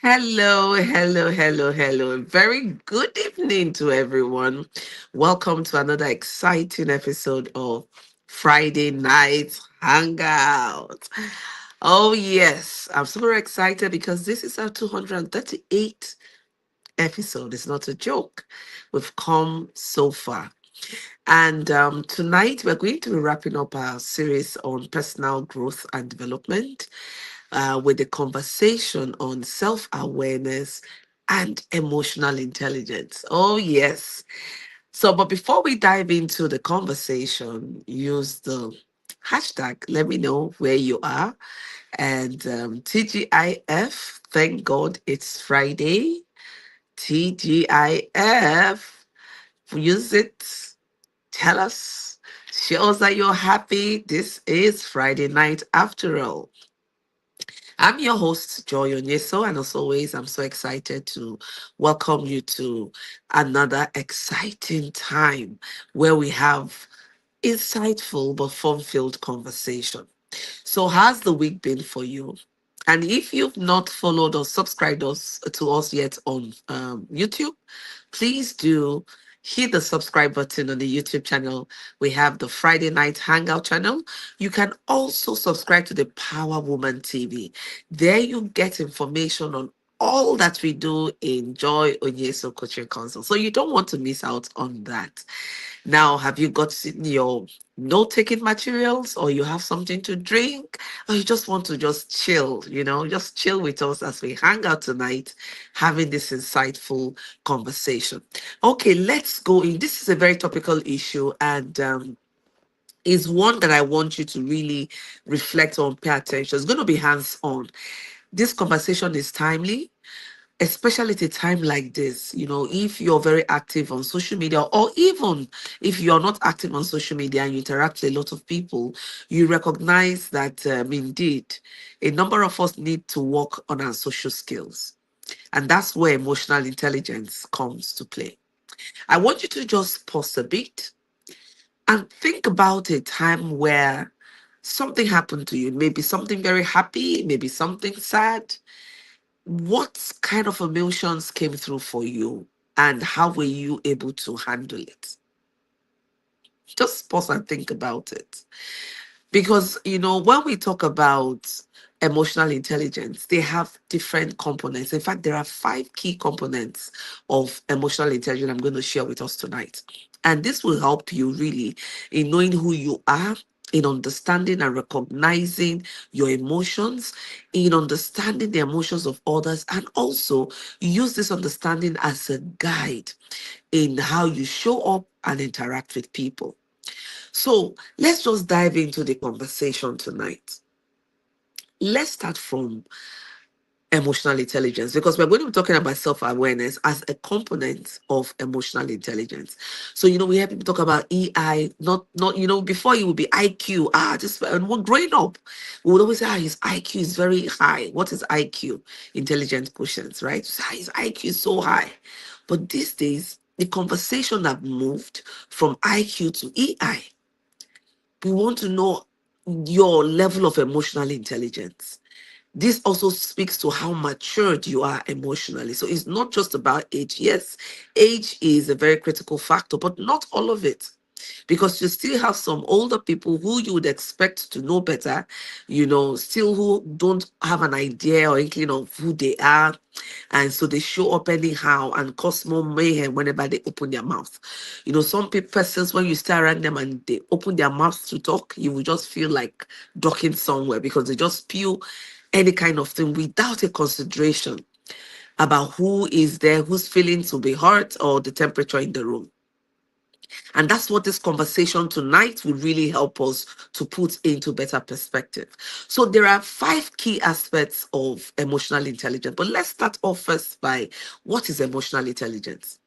Hello, hello, hello, hello. Very good evening to everyone. Welcome to another exciting episode of Friday Night Hangout. Oh, yes, I'm super excited because this is our 238th episode. It's not a joke. We've come so far. And tonight we're going to be wrapping up our series on personal growth and development with the conversation on self awareness and emotional intelligence. Oh, yes. So, but before we dive into the conversation, use the hashtag, let me know where you are. And TGIF, thank God it's Friday. TGIF, use it. Tell us. Show us that you're happy. This is Friday night after all. I'm your host, Joy Onyesoh, and as always, I'm so excited to welcome you to another exciting time where we have insightful but fun-filled conversation. So, how's the week been for you? And if you've not followed or subscribed us to us yet on YouTube, please do hit the subscribe button on the YouTube channel. We have the Friday Night Hangout channel. You can also subscribe to the Power Woman TV. There you get information on all that we do in Joy Onyesoh Coaching Council. So you don't want to miss out on that. Now, have you got your note-taking materials, or you have something to drink, or you just want to just chill, just chill with us as we hang out tonight, having this insightful conversation. Okay, let's go in. This is a very topical issue, and is one that I want you to really reflect on, pay attention. It's going to be hands-on. This conversation is timely, especially at a time like this. If you're very active on social media, or even if you're not active on social media and you interact with a lot of people, you recognize that indeed a number of us need to work on our social skills. And that's where emotional intelligence comes to play. I want you to just pause a bit and think about a time where something happened to you. Maybe something very happy, maybe something sad. What kind of emotions came through for you, and how were you able to handle it? Just pause and think about it. Because, when we talk about emotional intelligence, they have different components. In fact, there are five key components of emotional intelligence I'm going to share with us tonight. And this will help you really in knowing who you are, in understanding and recognizing your emotions, in understanding the emotions of others, and also use this understanding as a guide in how you show up and interact with people. So let's just dive into the conversation tonight. Let's start from emotional intelligence, because we're going to be talking about self-awareness as a component of emotional intelligence. So we hear people talk about EI, not before it would be IQ. Just and when growing up, we would always say, his IQ is very high. What is IQ? Intelligent quotients, right? So, his IQ is so high. But these days, the conversation have moved from IQ to EI. We want to know your level of emotional intelligence. This also speaks to how matured you are emotionally. So it's not just about age. Yes, age is a very critical factor, but not all of it. Because you still have some older people who you would expect to know better, still who don't have an idea or inkling of who they are. And so they show up anyhow and cause more mayhem whenever they open their mouth. Some people, persons, when you stare at them and they open their mouths to talk, you will just feel like ducking somewhere, because they just spew any kind of thing without a consideration about who is there, whose feelings will be hurt, or the temperature in the room. And that's what this conversation tonight will really help us to put into better perspective. So there are five key aspects of emotional intelligence. But let's start off first by, what is emotional intelligence?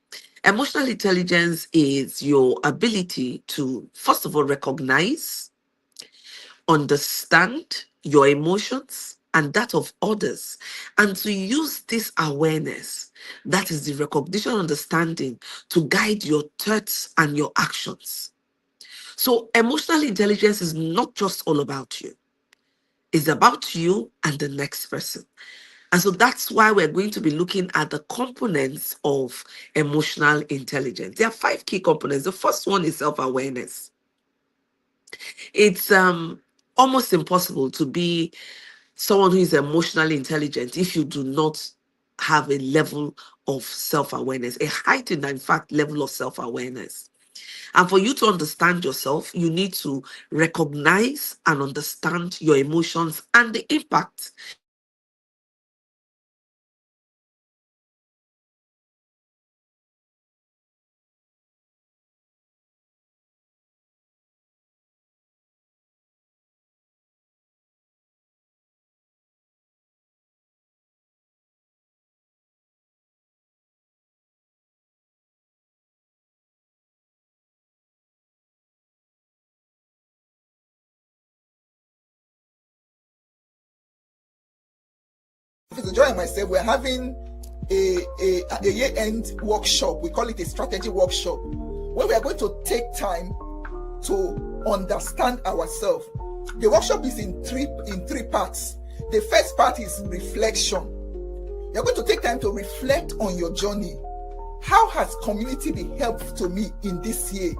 Emotional intelligence is your ability to, first of all, recognize, understand your emotions and that of others, and to use this awareness, that is the recognition, understanding, to guide your thoughts and your actions. So emotional intelligence is not just all about you. It's about you and the next person. And so that's why we're going to be looking at the components of emotional intelligence. There are 5 key components. The first one is self-awareness. It's almost impossible to be someone who is emotionally intelligent if you do not have a level of self-awareness, a heightened, in fact, level of self-awareness. And for you to understand yourself, you need to recognize and understand your emotions and the impact Professor Joy and myself, we're having a year-end workshop. We call it a strategy workshop, where we are going to take time to understand ourselves. The workshop is in three parts. The first part is reflection. You're going to take time to reflect on your journey. How has community been helpful to me in this year?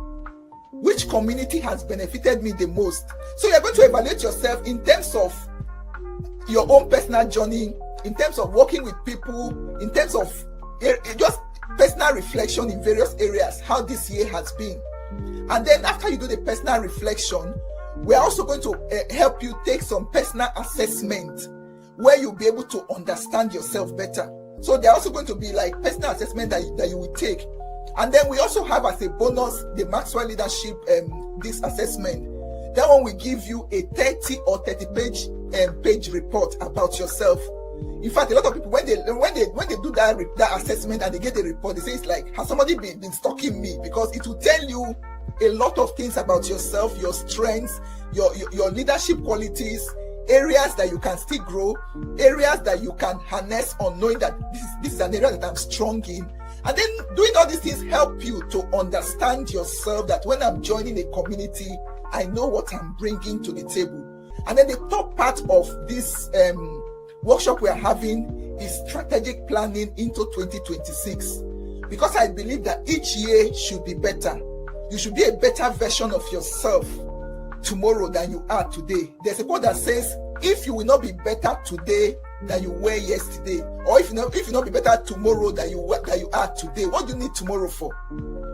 Which community has benefited me the most? So you're going to evaluate yourself in terms of your own personal journey, in terms of working with people, in terms of just personal reflection in various areas, how this year has been. And then after you do the personal reflection, we're also going to help you take some personal assessment where you'll be able to understand yourself better. So there are also going to be like personal assessment that you will take. And then we also have as a bonus the Maxwell Leadership this assessment. That one will give you a 30 or 30 page report about yourself. In fact, a lot of people when they do that assessment and they get a report, they say it's like, has somebody been stalking me? Because it will tell you a lot of things about yourself, your strengths, your leadership qualities, areas that you can still grow, areas that you can harness on knowing that this is an area that I'm strong in. And then doing all these things help you to understand yourself, that when I'm joining a community, I know what I'm bringing to the table. And then the top part of this workshop we are having is strategic planning into 2026. Because I believe that each year should be better. You should be a better version of yourself tomorrow than you are today. There's a quote that says, if you will not be better today than you were yesterday, or if you not be better tomorrow than you are today, what do you need tomorrow for?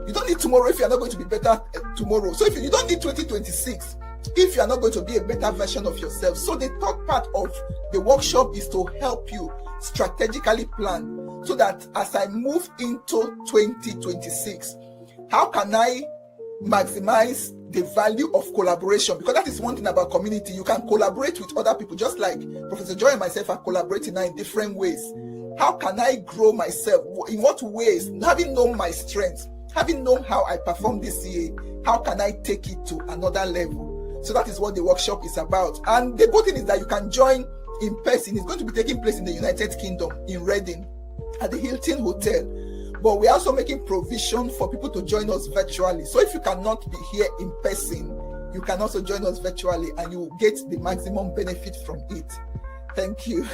You don't need tomorrow if you are not going to be better tomorrow. So if you don't need 2026 if you are not going to be a better version of yourself. So the third part of the workshop is to help you strategically plan, so that as I move into 2026, how can I maximize the value of collaboration? Because that is one thing about community. You can collaborate with other people, just like Professor Joy and myself are collaborating now in different ways. How can I grow myself? In what ways? Having known my strengths, having known how I performed this year, how can I take it to another level? So that is what the workshop is about. And the good thing is that you can join in person. It's going to be taking place in the United Kingdom, in Reading, at the Hilton Hotel. But we're also making provision for people to join us virtually. So if you cannot be here in person, you can also join us virtually and you will get the maximum benefit from it. Thank you.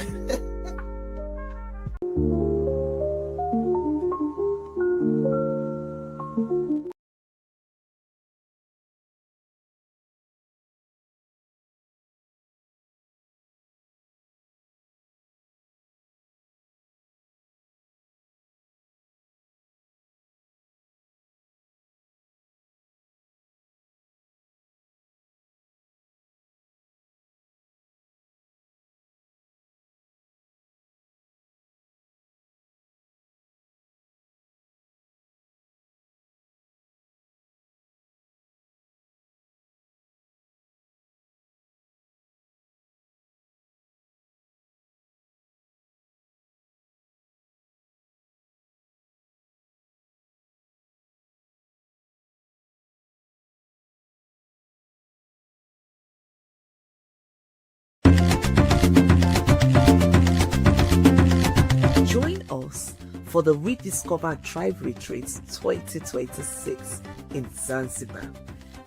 Join us for the Rediscover Tribe Retreat 2026 in Zanzibar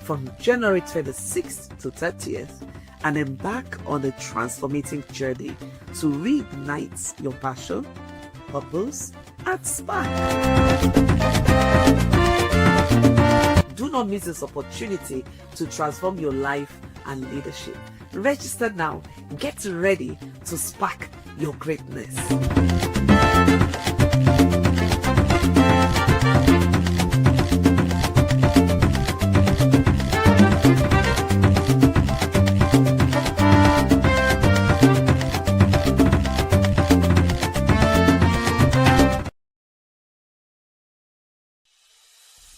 from January 26th to 30th and embark on a transformative journey to reignite your passion, purpose, and spark. Do not miss this opportunity to transform your life and leadership. Register now. Get ready to spark your greatness.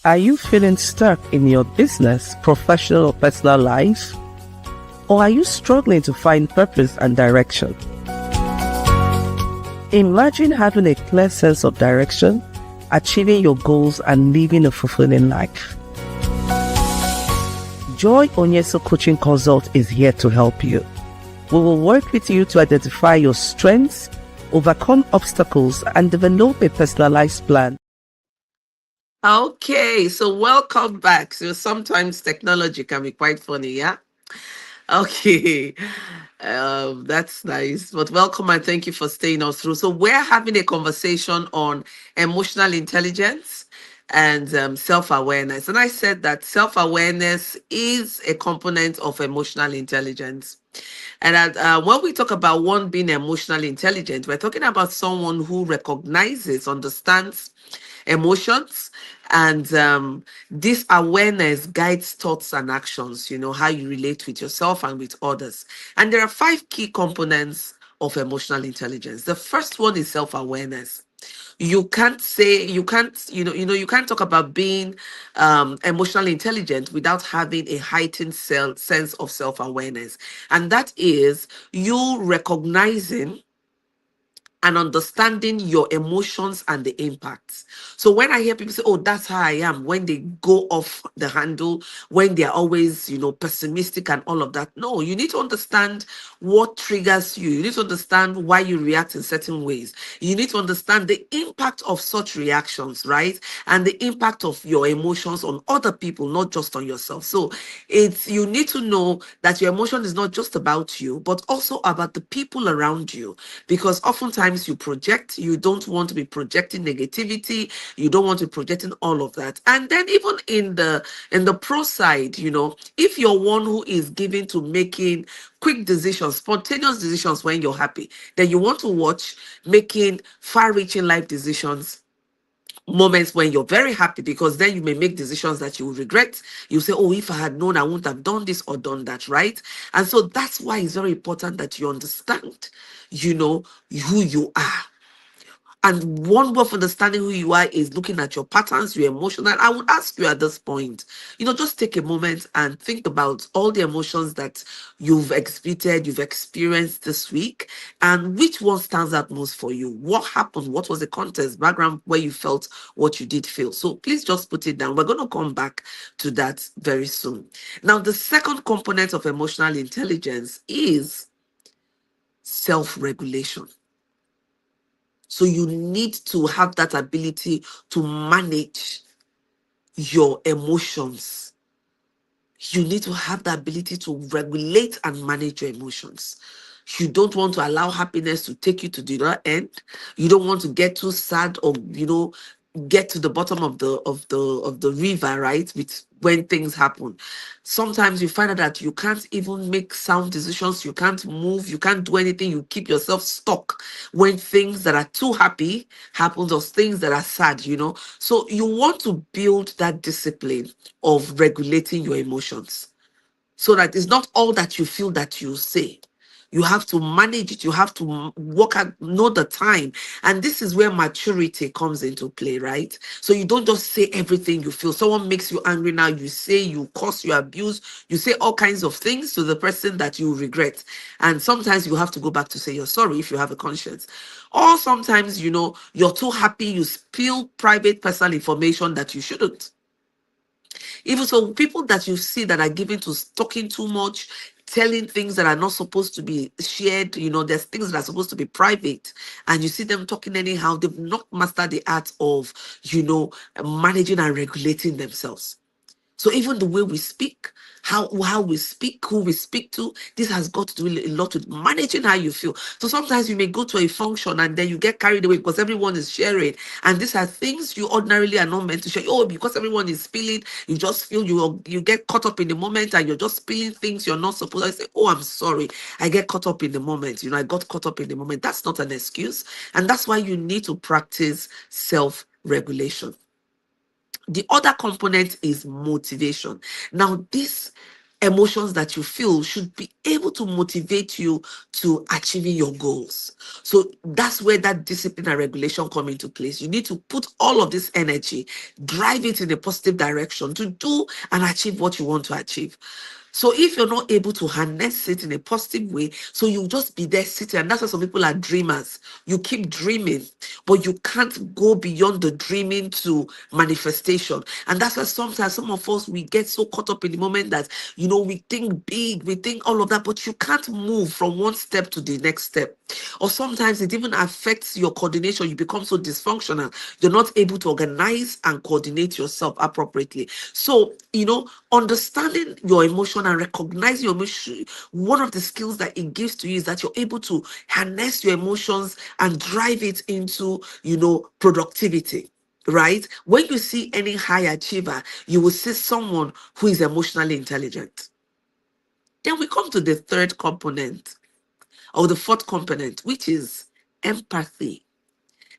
Are you feeling stuck in your business, professional, or personal life? Or are you struggling to find purpose and direction? Imagine having a clear sense of direction, achieving your goals, and living a fulfilling life. Joy Onyesoh Coaching Consult is here to help you. We will work with you to identify your strengths, overcome obstacles, and develop a personalized plan. Okay, so welcome back. So sometimes technology can be quite funny, yeah? Okay, that's nice. But welcome and thank you for staying us through. So we're having a conversation on emotional intelligence and self-awareness. And I said that self-awareness is a component of emotional intelligence. And when we talk about one being emotionally intelligent, we're talking about someone who recognizes, understands emotions, and this awareness guides thoughts and actions, how you relate with yourself and with others. And there are 5 key components of emotional intelligence. The first one is self-awareness. You can't say, you can't talk about being emotionally intelligent without having a heightened sense of self-awareness. And that is you recognizing and understanding your emotions and the impacts. So when I hear people say, oh, that's how I am, when they go off the handle, when they're always, pessimistic and all of that. No, you need to understand what triggers you. You need to understand why you react in certain ways. You need to understand the impact of such reactions, right? And the impact of your emotions on other people, not just on yourself. So you need to know that your emotion is not just about you, but also about the people around you. Because oftentimes you project, you don't want to be projecting negativity, you don't want to be projecting all of that. And then even in the pro side, if you're one who is given to making quick decisions, spontaneous decisions when you're happy, then you want to watch making far-reaching life decisions moments when you're very happy, because then you may make decisions that you will regret. You say, oh, if I had known, I wouldn't have done this or done that, right? And so that's why it's very important that you understand, who you are. And one way of understanding who you are is looking at your patterns, your emotions. And I would ask you at this point, just take a moment and think about all the emotions that you've experienced this week, and which one stands out most for you. What happened? What was the context, background where you felt what you did feel? So please just put it down. We're going to come back to that very soon. Now, the second component of emotional intelligence is self-regulation. So you need to have that ability to manage your emotions. You need to have the ability to regulate and manage your emotions. You don't want to allow happiness to take you to the other end. You don't want to get too sad or get to the bottom of the river, right? When things happen, sometimes you find out that you can't even make sound decisions, you can't move, you can't do anything, you keep yourself stuck when things that are too happy happens or things that are sad. So you want to build that discipline of regulating your emotions, so that it's not all that you feel that you say. You have to manage it. You have to work out, know the time. And this is where maturity comes into play, right? So you don't just say everything you feel. Someone makes you angry now, you say, you curse, you abuse, you say all kinds of things to the person that you regret. And sometimes you have to go back to say you're sorry if you have a conscience. Or sometimes, you're too happy, you spill private personal information that you shouldn't. Even so, people that you see that are given to talking too much, telling things that are not supposed to be shared, there's things that are supposed to be private, and you see them talking anyhow, they've not mastered the art of, managing and regulating themselves. So even the way we speak, how we speak, who we speak to, this has got to do a lot with managing how you feel. So sometimes you may go to a function and then you get carried away because everyone is sharing, and these are things you ordinarily are not meant to share. Oh, because everyone is spilling, you just feel you get caught up in the moment and you're just spilling things you're not supposed to say. Oh, I'm sorry, I get caught up in the moment. I got caught up in the moment. That's not an excuse, and that's why you need to practice self-regulation. The other component is motivation. Now, these emotions that you feel should be able to motivate you to achieving your goals. So that's where that discipline and regulation come into place. You need to put all of this energy, drive it in a positive direction to do and achieve what you want to achieve. So if you're not able to harness it in a positive way, so you just be there sitting, and that's why some people are dreamers. You keep dreaming, but you can't go beyond the dreaming to manifestation. And that's why sometimes some of us, we get so caught up in the moment that we think big, we think all of that, but you can't move from one step to the next step. Or sometimes it even affects your coordination. You become so dysfunctional, you're not able to organize and coordinate yourself appropriately. So understanding your emotion and recognizing your emotion, one of the skills that it gives to you is that you're able to harness your emotions and drive it into productivity. Right? When you see any high achiever, you will see someone who is emotionally intelligent. Then we come to the third component, or the fourth component, which is empathy.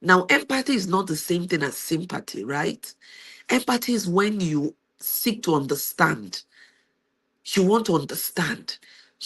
Now, empathy is not the same thing as sympathy, right? Empathy is when you seek to understand. You want to understand.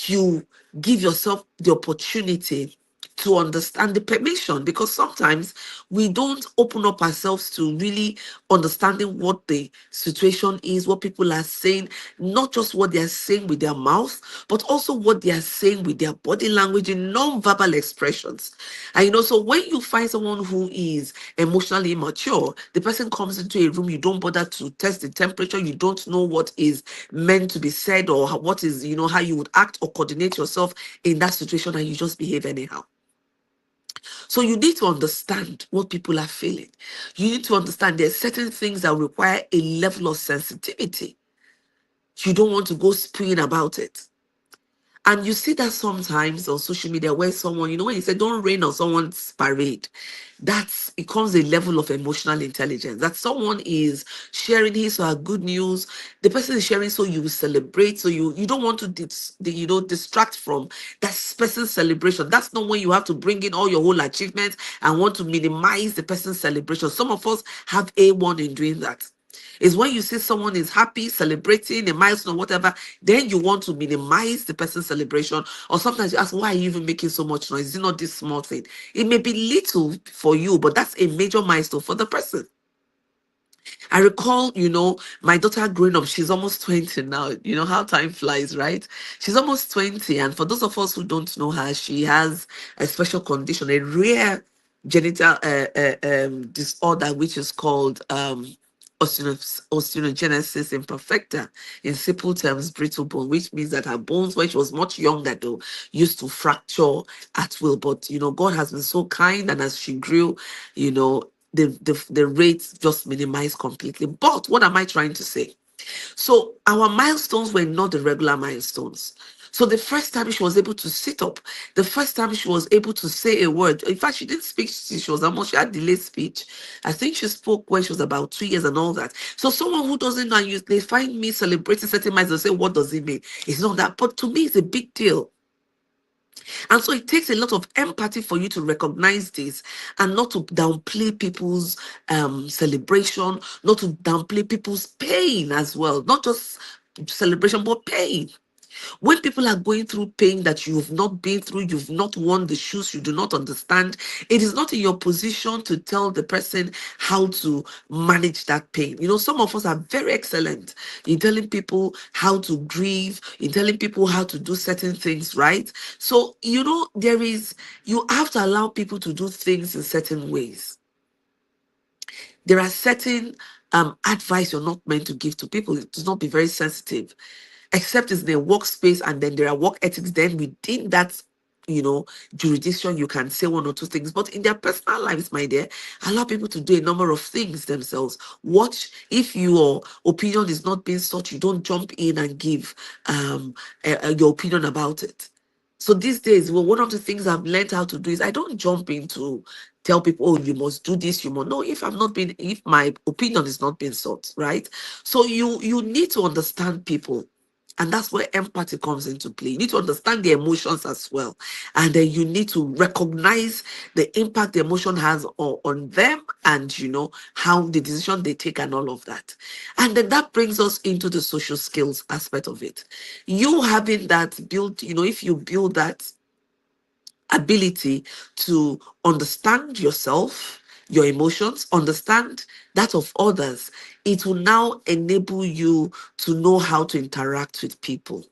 You give yourself the opportunity to understand, the permission, because sometimes we don't open up ourselves to really understanding what the situation is, what people are saying, not just what they are saying with their mouth, but also what they are saying with their body language and non-verbal expressions. And so when you find someone who is emotionally immature, the person comes into a room, you don't bother to test the temperature, you don't know what is meant to be said or what is, how you would act or coordinate yourself in that situation, and you just behave anyhow. So you need to understand what people are feeling. You need to understand there's certain things that require a level of sensitivity. You don't want to go spewing about it. And you see that sometimes on social media where someone, when you say don't rain on someone's parade, that becomes a level of emotional intelligence. That someone is sharing his or her good news, the person is sharing, so you celebrate. So you don't want to distract from that person's celebration. That's not when you have to bring in all your whole achievements and want to minimize the person's celebration. Some of us have A1 in doing that. Is when you see someone is happy, celebrating a milestone or whatever, then you want to minimize the person's celebration. Or sometimes you ask, why are you even making so much noise? Is it not this small thing? It may be little for you, but that's a major milestone for the person. I recall, my daughter growing up, she's almost 20 now. You know how time flies, right? She's almost 20. And for those of us who don't know her, she has a special condition, a rare genital disorder, which is called osteogenesis imperfecta. In simple terms, brittle bone, which means that her bones, when she was much younger though, used to fracture at will. But God has been so kind, and as she grew, the rates just minimized completely. But what am I trying to say? So our milestones were not the regular milestones. So the first time she was able to sit up, the first time she was able to say a word, in fact, she didn't speak, she she had delayed speech. I think she spoke when she was about 2 years and all that. So someone who doesn't know, they find me celebrating certain milestones and say, what does it mean? It's not that, but to me, it's a big deal. And so it takes a lot of empathy for you to recognize this and not to downplay people's celebration, not to downplay people's pain as well, not just celebration, but pain. When people are going through pain that you've not been through, you've not worn the shoes, you do not understand, it is not in your position to tell the person how to manage that pain. Some of us are very excellent in telling people how to grieve, in telling people how to do certain things, right? So, you have to allow people to do things in certain ways. There are certain advice you're not meant to give to people. It does not be very sensitive, except it's in a workspace, and then there are work ethics then within that jurisdiction you can say one or two things, but in their personal lives, my dear, allow people to do a number of things themselves. Watch, if your opinion is not being sought, you don't jump in and give your opinion about it. So these days, well, one of the things I've learned how to do is I don't jump in to tell people, oh, you must do this, you must. No, if my opinion is not being sought, right? So you need to understand people. And that's where empathy comes into play. You need to understand the emotions as well. And then you need to recognize the impact the emotion has on them, and how the decision they take and all of that. And then that brings us into the social skills aspect of it. You having that built, if you build that ability to understand yourself, your emotions, understand that of others, it will now enable you to know how to interact with people.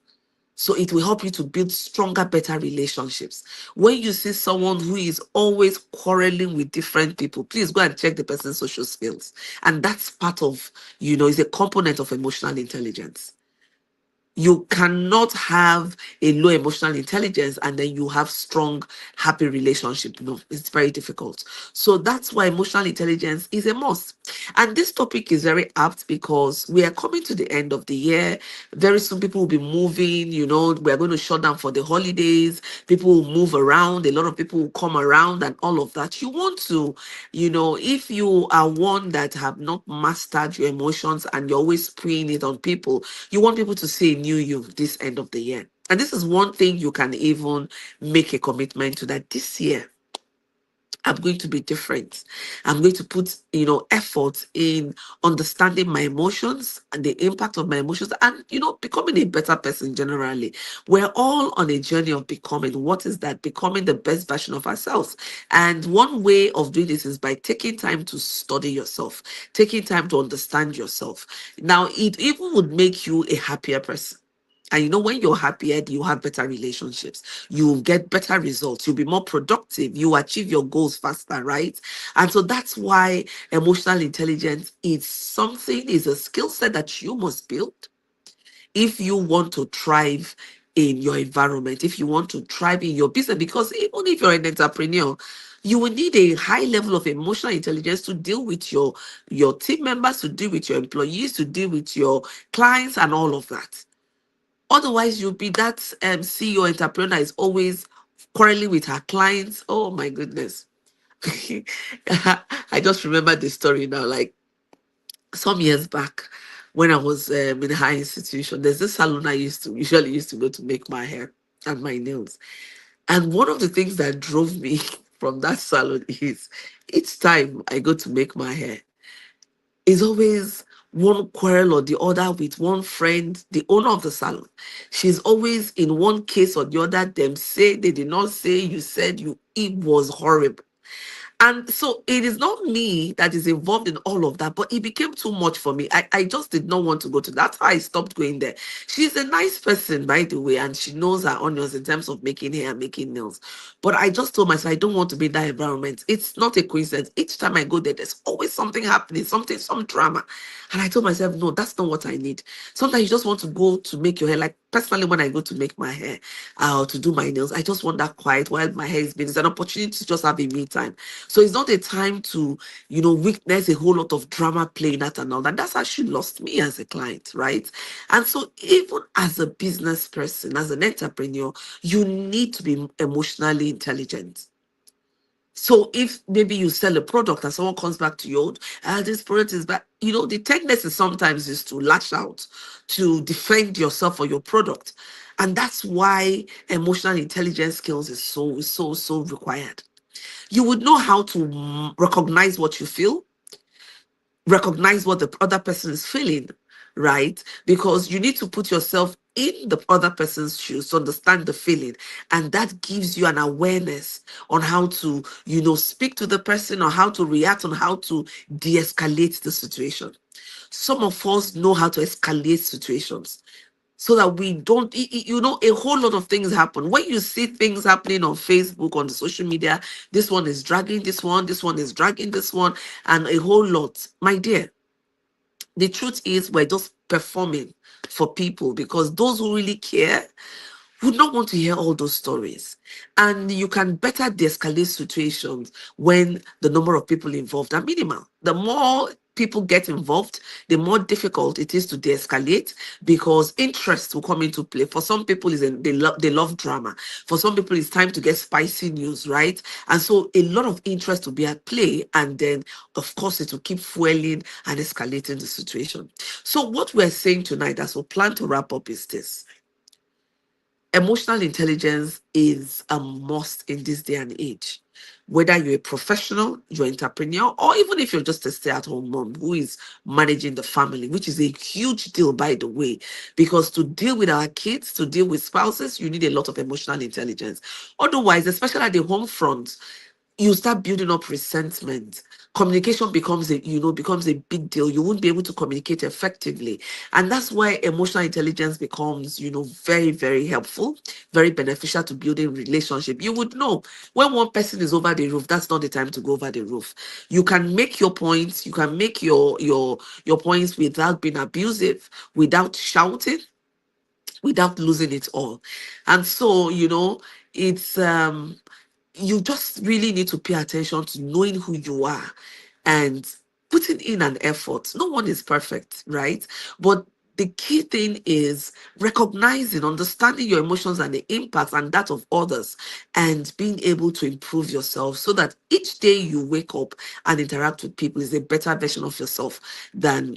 So it will help you to build stronger, better relationships. When you see someone who is always quarreling with different people, please go and check the person's social skills. And that's part of, is a component of emotional intelligence. You cannot have a low emotional intelligence and then you have strong, happy relationship. No, it's very difficult. So that's why emotional intelligence is a must. And this topic is very apt because we are coming to the end of the year. Very soon people will be moving, we are going to shut down for the holidays. People will move around. A lot of people will come around and all of that. You want to, if you are one that have not mastered your emotions and you're always spraying it on people, you want people to see a new you this end of the year. And this is one thing you can even make a commitment to, that this year I'm going to be different. I'm going to put, effort in understanding my emotions and the impact of my emotions and, becoming a better person generally. We're all on a journey of becoming. What is that? Becoming the best version of ourselves. And one way of doing this is by taking time to study yourself, taking time to understand yourself. Now, it even would make you a happier person. And when you're happier, you have better relationships. You get better results. You'll be more productive. You achieve your goals faster, right? And so that's why emotional intelligence is a skill set that you must build if you want to thrive in your environment, if you want to thrive in your business. Because even if you're an entrepreneur, you will need a high level of emotional intelligence to deal with your team members, to deal with your employees, to deal with your clients and all of that. Otherwise, you'll be that CEO entrepreneur is always quarreling with her clients. Oh my goodness. I just remember the story now. Like some years back, when I was in a high institution, there's this salon I usually used to go to make my hair and my nails. And one of the things that drove me from that salon is each time I go to make my hair, is always one quarrel or the other with one friend, the owner of the salon. She's always in one case or the other. Them say, they did not say, you said you. It was horrible. And so it is not me that is involved in all of that, but it became too much for me. I just did not want to go to that. That's why I stopped going there. She's a nice person, by the way, and she knows her onions in terms of making hair and making nails. But I just told myself I don't want to be in that environment. It's not a coincidence. Each time I go there, there's always something happening, some drama. And I told myself, no, that's not what I need. Sometimes you just want to go to make your hair. Like personally, when I go to make my hair or to do my nails, I just want that quiet while my hair is being. It's an opportunity to just have a me time. So it's not a time to, witness a whole lot of drama playing out and all that. That's how she lost me as a client, right? And so even as a business person, as an entrepreneur, you need to be emotionally intelligent. So if maybe you sell a product and someone comes back to you, this product is bad, the tendency sometimes is to lash out, to defend yourself or your product. And that's why emotional intelligence skills is so required. You would know how to recognize what you feel, recognize what the other person is feeling, right? Because you need to put yourself in the other person's shoes to understand the feeling. And that gives you an awareness on how to, speak to the person, or how to react, on how to de-escalate the situation. Some of us know how to escalate situations so that we don't, a whole lot of things happen. When you see things happening on Facebook, on the social media, this one is dragging this one is dragging this one, and a whole lot. My dear, the truth is we're just performing for people, because those who really care, would not want to hear all those stories. And you can better de-escalate situations when the number of people involved are minimal. The more people get involved, the more difficult it is to de-escalate, because interest will come into play. For some people, they love drama. For some people, it's time to get spicy news, right? And so a lot of interest will be at play, and then of course it will keep fueling and escalating the situation. So what we're saying tonight, as we plan to wrap up, is this: emotional intelligence is a must in this day and age. Whether you're a professional, you're an entrepreneur, or even if you're just a stay-at-home mom who is managing the family, which is a huge deal, by the way, because to deal with our kids, to deal with spouses, you need a lot of emotional intelligence. Otherwise, especially at the home front, you start building up resentment. Communication becomes a big deal. You won't be able to communicate effectively. And that's why emotional intelligence becomes, very, very helpful, very beneficial to building relationship. You would know when one person is over the roof, that's not the time to go over the roof. You can make your points, you can make your points without being abusive, without shouting, without losing it all. And so, it's you just really need to pay attention to knowing who you are and putting in an effort. No one is perfect, right? But the key thing is recognizing, understanding your emotions and the impacts and that of others, and being able to improve yourself so that each day you wake up and interact with people is a better version of yourself than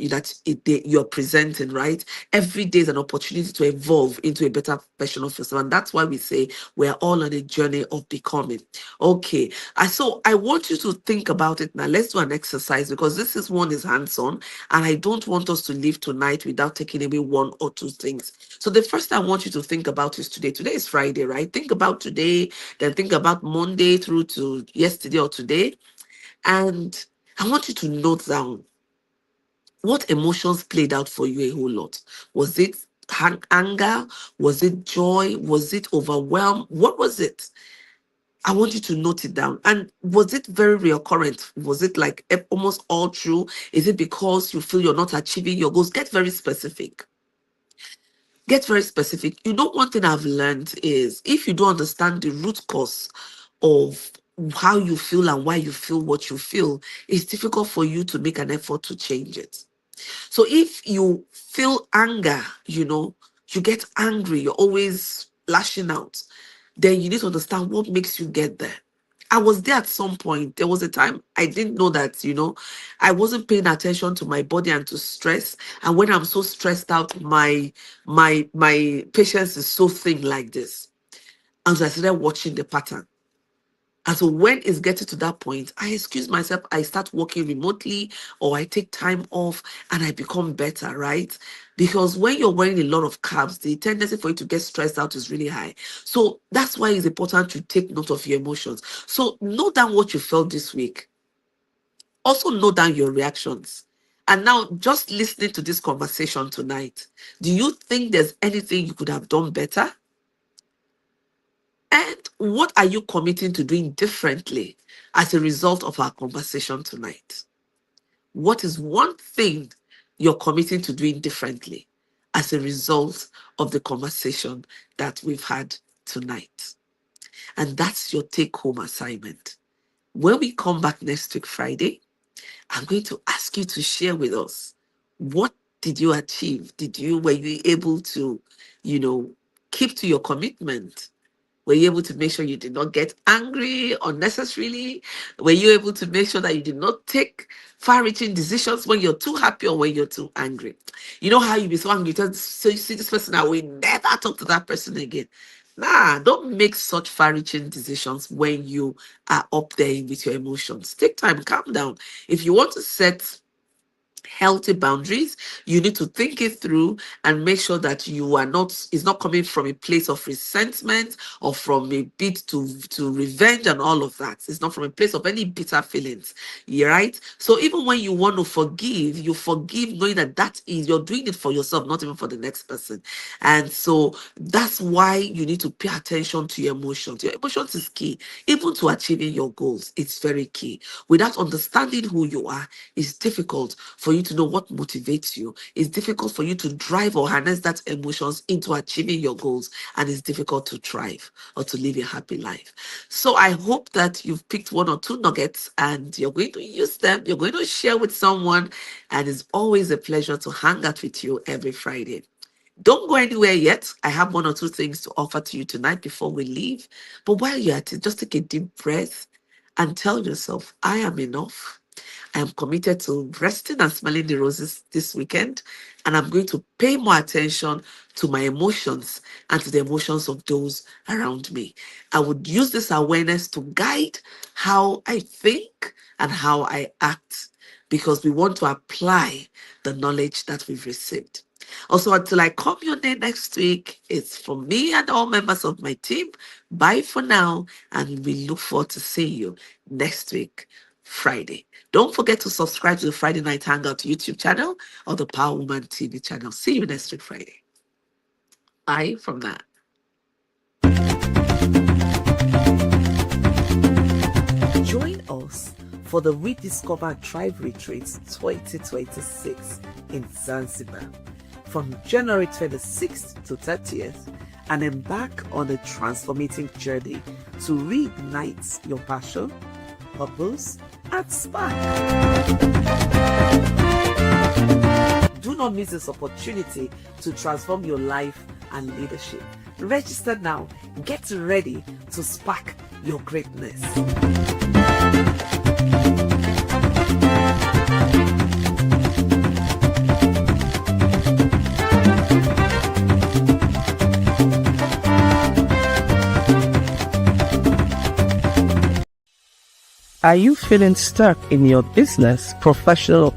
you're presenting, right? Every day is an opportunity to evolve into a better version of yourself. And that's why we say we're all on a journey of becoming. Okay. So I want you to think about it now. Let's do an exercise, because this is one is hands-on, and I don't want us to leave tonight without taking away one or two things. So the first I want you to think about is today. Today is Friday, right? Think about today, then think about Monday through to yesterday or today. And I want you to note down what emotions played out for you a whole lot. Was it anger? Was it joy? Was it overwhelm? What was it? I want you to note it down. And was it very recurrent? Was it like almost all true? Is it because you feel you're not achieving your goals? Get very specific. Get very specific. One thing I've learned is, if you don't understand the root cause of how you feel and why you feel what you feel, it's difficult for you to make an effort to change it. So if you feel anger, you get angry, you're always lashing out, then you need to understand what makes you get there. I was there at some point. There was a time I didn't know that, I wasn't paying attention to my body and to stress. And when I'm so stressed out, my patience is so thin like this. And so I started watching the pattern. And so when it's getting to that point, I excuse myself, I start working remotely, or I take time off, and I become better, right? Because when you're wearing a lot of carbs, the tendency for you to get stressed out is really high. So that's why it's important to take note of your emotions. So note down what you felt this week. Also note down your reactions. And now, just listening to this conversation tonight, do you think there's anything you could have done better? And what are you committing to doing differently as a result of our conversation tonight? What is one thing you're committing to doing differently as a result of the conversation that we've had tonight? And that's your take-home assignment. When we come back next week, Friday, I'm going to ask you to share with us, what did you achieve? Were you able to, keep to your commitment? Were you able to make sure you did not get angry unnecessarily? Were you able to make sure that you did not take far-reaching decisions when you're too happy or when you're too angry? You know how you be so angry, so you see this person, I will never talk to that person again. Nah, don't make such far-reaching decisions when you are up there with your emotions. Take time, calm down. If you want to set healthy boundaries, you need to think it through and make sure that it's not coming from a place of resentment or from a bit to revenge and all of that. It's not from a place of any bitter feelings. Yeah, right? So even when you want to forgive, you forgive knowing that you're doing it for yourself, not even for the next person. And so that's why you need to pay attention to your emotions. Your emotions is key. Even to achieving your goals, it's very key. Without understanding who you are, it's difficult for you you to know what motivates you. It's difficult for you to drive or harness that emotions into achieving your goals, and it's difficult to thrive or to live a happy life. So I hope that you've picked one or two nuggets and you're going to use them. You're going to share with someone, and it's always a pleasure to hang out with you every Friday. Don't go anywhere yet. I have one or two things to offer to you tonight before we leave. But while you're at it, just take a deep breath and tell yourself, I am enough. I am committed to resting and smelling the roses this weekend, and I'm going to pay more attention to my emotions and to the emotions of those around me. I would use this awareness to guide how I think and how I act, because we want to apply the knowledge that we've received. Also, until I come your day next week, it's from me and all members of my team. Bye for now, and we look forward to seeing you next week, Friday. Don't forget to subscribe to the Friday Night Hangout YouTube channel or the Power Woman TV channel. See you next week, Friday. Bye from that. Join us for the Rediscover Tribe Retreats 2026 in Zanzibar from January 26th to 30th, and embark on a transformating journey to reignite your passion, purpose, and spark. Do not miss this opportunity to transform your life and leadership. Register now. Get ready to spark your greatness. Are you feeling stuck in your business, professional,